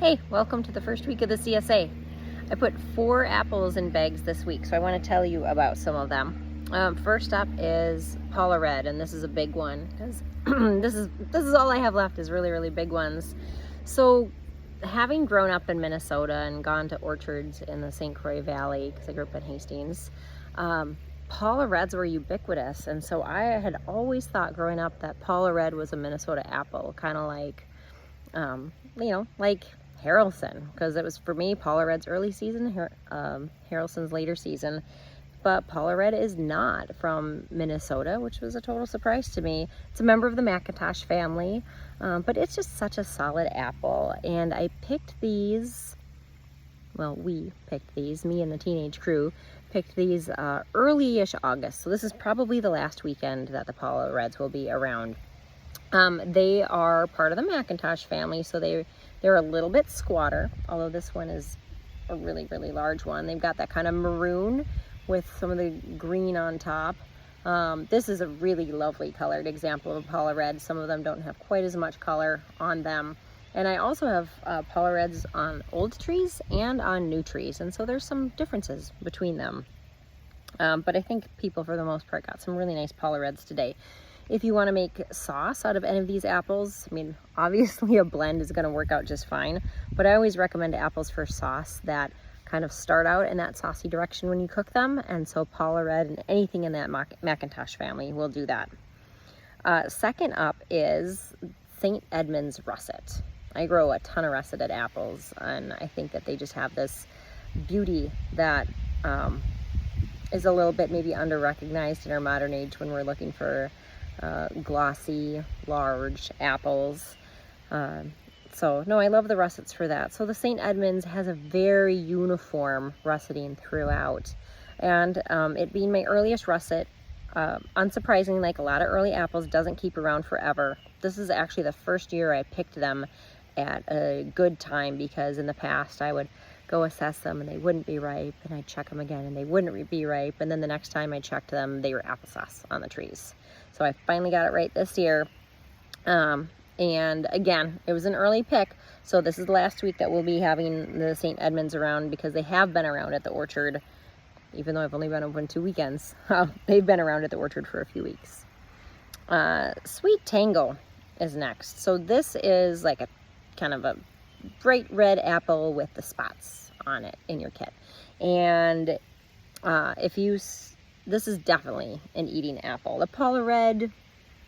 Hey, welcome to the first week of the CSA. I put 4 apples in bags this week, so I want to tell you about some of them. First up is Paula Red, and this is a big one because this is all I have left is really big ones. So having grown up in Minnesota and gone to orchards in the St. Croix Valley, because I grew up in Hastings, Paula Reds were ubiquitous, and so I had always thought growing up that Paula Red was a Minnesota apple, kind of like, like Haralson, because it was, for me, Paula Red's early season, Haralson's later season. But Paula Red is not from Minnesota, which was a total surprise to me. It's a member of the McIntosh family, but it's just such a solid apple. And I picked these, well, we picked these, me and the teenage crew picked these early-ish August. So this is probably the last weekend that the Paula Reds will be around. They are part of the McIntosh family, so they're a little bit squatter, although this one is a really large one. They've got that kind of maroon with some of the green on top. This is a really lovely colored example of Paula Red. Some of them don't have quite as much color on them. And I also have Paula Reds on old trees and on new trees, and so there's some differences between them. But I think people, for the most part, got some really nice Paula Reds today. If you want to make sauce out of any of these apples, I mean, obviously a blend is going to work out just fine, but I always recommend apples for sauce that kind of start out in that saucy direction when you cook them, and so Paula Red and anything in that McIntosh family will do that. Second up is St. Edmunds russet. I grow a ton of russeted apples, and I think that they just have this beauty that is a little bit maybe under-recognized in our modern age when we're looking for glossy, large apples. So no, I love the russets for that. So the St. Edmunds has a very uniform russeting throughout, and it being my earliest russet, unsurprisingly, like a lot of early apples, doesn't keep around forever. This is actually the first year I picked them at a good time, because in the past I would go assess them and they wouldn't be ripe, and I'd check them again and they wouldn't be ripe, and then the next time I checked them they were applesauce on the trees. So I finally got it right this year. And again, it was an early pick, so this is the last week that we'll be having the St. Edmunds around, because they have been around at the orchard, even though I've only been open 2 weekends. They've been around at the orchard for a few weeks. Sweet Tango is next. So this is like a kind of a bright red apple with the spots on it in your kit. And this is definitely an eating apple. The Paula Red,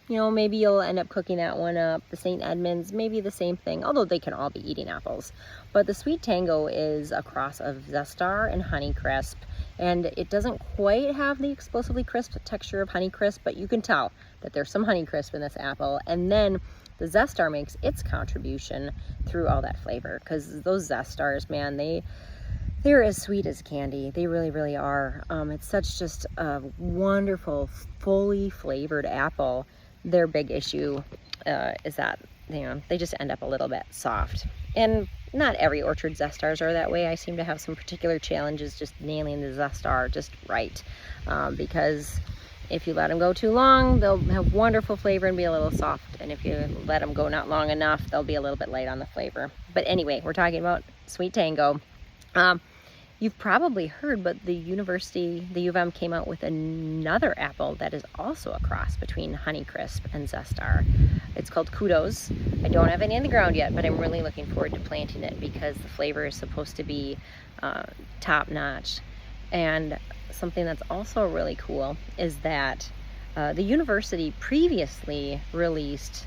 maybe you'll end up cooking that one up. The St. Edmunds, maybe the same thing, although they can all be eating apples. But the Sweet Tango is a cross of Zestar and Honeycrisp, and it doesn't quite have the explosively crisp texture of Honeycrisp, but you can tell that there's some Honeycrisp in this apple. And then the Zestar makes its contribution through all that flavor, because those Zestars, man, they're as sweet as candy. They really are. It's such just a wonderful, fully flavored apple. Their big issue is that, they just end up a little bit soft. And not every orchard Zestars are that way. I seem to have some particular challenges just nailing the Zestar just right, because if you let them go too long, they'll have wonderful flavor and be a little soft. And if you let them go not long enough, they'll be a little bit light on the flavor. But anyway, we're talking about Sweet Tango. You've probably heard, but the U of M came out with another apple that is also a cross between Honeycrisp and Zestar. It's called Kudos. I don't have any in the ground yet, but I'm really looking forward to planting it, because the flavor is supposed to be top-notch. And something that's also really cool is that the university previously released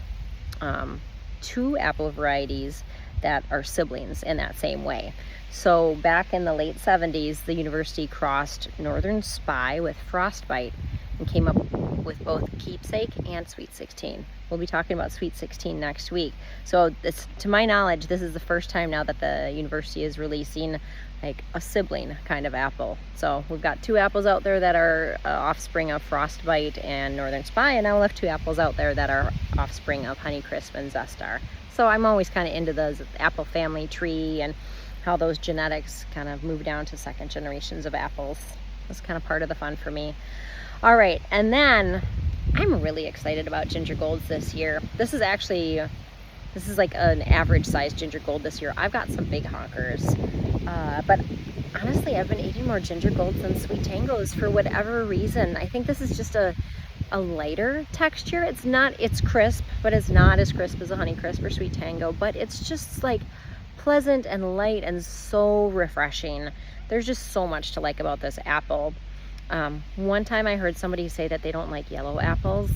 2 apple varieties that are siblings in that same way. So back in the late 70s, the university crossed Northern Spy with Frostbite and came up with both Keepsake and Sweet 16. We'll be talking about Sweet 16 next week. So to my knowledge, this is the first time now that the university is releasing like a sibling kind of apple. So we've got 2 apples out there that are offspring of Frostbite and Northern Spy, and now we'll have 2 apples out there that are offspring of Honeycrisp and Zestar. So I'm always kind of into the apple family tree and how those genetics kind of move down to second generations of apples. That's kind of part of the fun for me. All right, and then I'm really excited about ginger golds this year. This is actually This is like an average sized ginger gold this year. I've got some big honkers, but honestly, I've been eating more ginger golds than sweet tangos for whatever reason. I think this is just a lighter texture. It's crisp, but it's not as crisp as a honey crisp or sweet tango, but it's just like pleasant and light and so refreshing. There's just so much to like about this apple. One time I heard somebody say that they don't like yellow apples.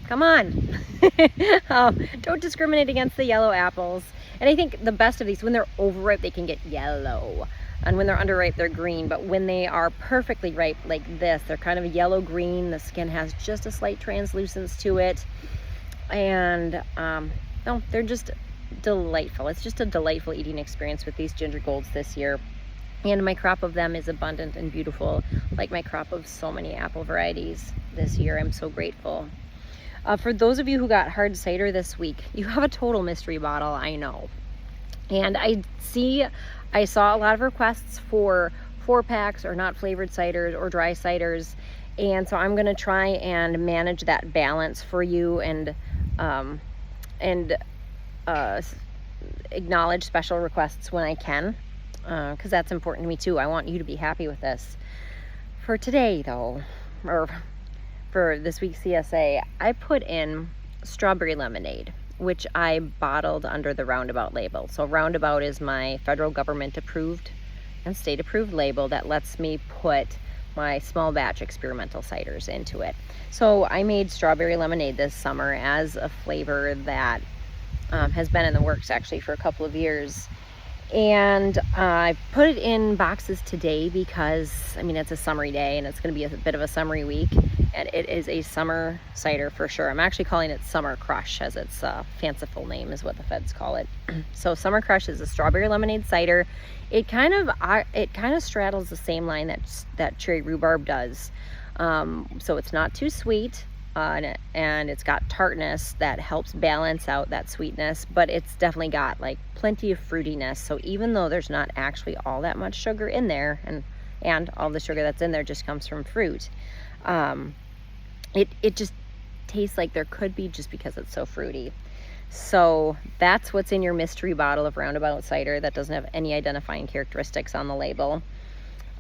Come on. Don't discriminate against the yellow apples. And I think the best of these, when they're overripe, they can get yellow. And when they're underripe, they're green. But when they are perfectly ripe like this, they're kind of yellow-green. The skin has just a slight translucence to it. And no, they're just delightful. It's just a delightful eating experience with these ginger golds this year. And my crop of them is abundant and beautiful, like my crop of so many apple varieties this year. I'm so grateful. For those of you who got hard cider this week, you have a total mystery bottle, I know. And I saw a lot of requests for 4-packs or not flavored ciders or dry ciders. And so I'm gonna try and manage that balance for you and acknowledge special requests when I can, because that's important to me too. I want you to be happy with this. For today though, or for this week's CSA, I put in strawberry lemonade, which I bottled under the Roundabout label. So Roundabout is my federal government approved and state approved label that lets me put my small batch experimental ciders into it. So I made strawberry lemonade this summer as a flavor that has been in the works actually for a couple of years. And I put it in boxes today because, I mean, it's a summery day and it's going to be a bit of a summery week. And it is a summer cider for sure. I'm actually calling it Summer Crush, as its fanciful name is what the feds call it. So Summer Crush is a strawberry lemonade cider. It kind of straddles the same line that cherry rhubarb does. So it's not too sweet. And it's got tartness that helps balance out that sweetness, but it's definitely got like plenty of fruitiness. So even though there's not actually all that much sugar in there, and all the sugar that's in there just comes from fruit, it just tastes like there could be, just because it's so fruity. So that's what's in your mystery bottle of Roundabout cider that doesn't have any identifying characteristics on the label.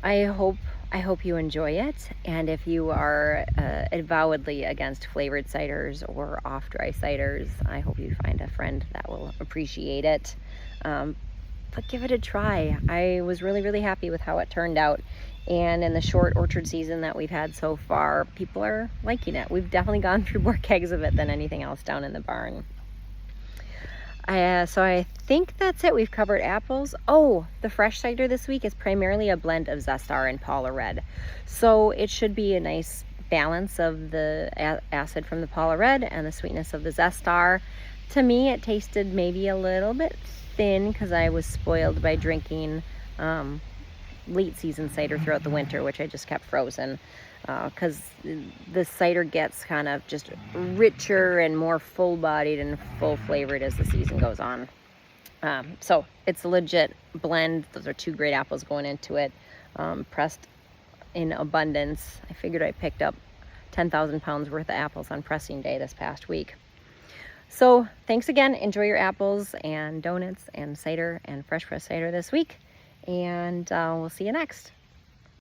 I hope you enjoy it, and if you are avowedly against flavored ciders or off-dry ciders, I hope you find a friend that will appreciate it. But give it a try. I was really happy with how it turned out, and in the short orchard season that we've had so far, people are liking it. We've definitely gone through more kegs of it than anything else down in the barn. So I think that's it. We've covered apples. Oh, the fresh cider this week is primarily a blend of Zestar and Paula Red. So it should be a nice balance of the acid from the Paula Red and the sweetness of the Zestar. To me, it tasted maybe a little bit thin because I was spoiled by drinking late season cider throughout the winter, which I just kept frozen. Because the cider gets kind of just richer and more full-bodied and full-flavored as the season goes on. So it's a legit blend. Those are 2 great apples going into it, pressed in abundance. I figured I picked up 10,000 pounds worth of apples on pressing day this past week. So thanks again. Enjoy your apples and donuts and cider and fresh pressed cider this week. And we'll see you next.